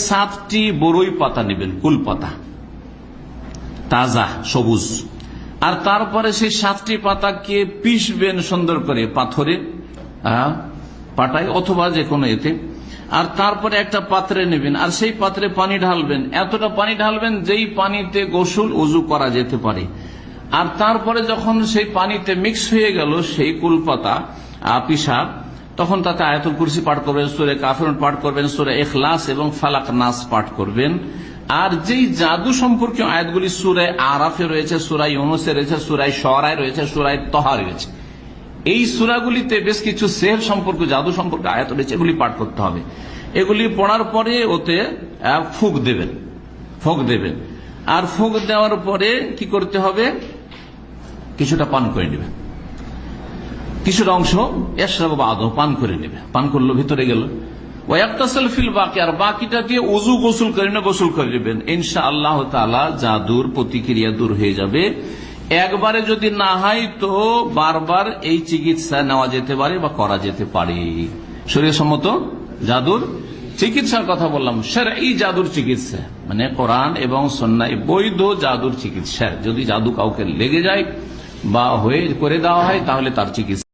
7টি বড়ই পাতা নেবেন, কুল পাতা তাজা সবুজ, আর তারপরে সেই 7টি পাতাকে পিষবেন সুন্দর করে পাথরে, পাটায় অথবা যে কোনো এতে, আর তারপরে একটা পাত্রে নেবেন আর সেই পাত্রে পানি ঢালবেন, এতটা পানি ঢালবেন যেই পানিতে গোসল ওযু করা যেতে পারে। আর তারপরে যখন সেই পানিতে মিক্স হয়ে গেল সেই কুলপাতা পিসা, তখন তাতে আয়াতুল কুরসি পাঠ করবেন, সূরা কাফিরুন পাঠ করবেন, সূরা ইখলাস এবং ফালাক নাস পাঠ করবেন। আর যেই জাদু সম্পর্কে আয়াতগুলি সূরা আরাফে রয়েছে, সূরা ইউনূসে রয়েছে, সূরা শুআরায় রয়েছে, সূরা তাহা রয়েছে, এই সূরাগুলিতে বেশ কিছু সেহর সম্পর্কে, জাদু সম্পর্কে আয়াত রয়েছে, এগুলি পাঠ করতে হবে। এগুলি পড়ার পরে ওতে ফুঁক দেবেন। আর ফুঁক দেওয়ার পরে কি করতে হবে, কিছুটা পান করে নেবে, কিছুটা অংশ এশরাব বাদু পান করে নেবে, পান করলো ভিতরে গেল। ওয়াক্তাসিল ফিল বাকি, আর বাকিটা দিয়ে ওযু গোসল করে গোসল করে নেবেন। ইনশাআল্লাহ তাআলা জাদুর প্রতিক্রিয়া দূর হয়ে যাবে। একবারে যদি না হয় তো বারবার এই চিকিৎসা নেওয়া যেতে পারে বা করা যেতে পারে। শরীয়সম্মত জাদুর চিকিৎসার কথা বললাম, শরঈ জাদুর চিকিৎসা মানে কোরআন এবং সুন্নাহ বৈধ জাদুর চিকিৎসা। যদি জাদু কাউকে লেগে যায় বা হয়ে করে দেওয়া হয় তাহলে তার চিকিৎসা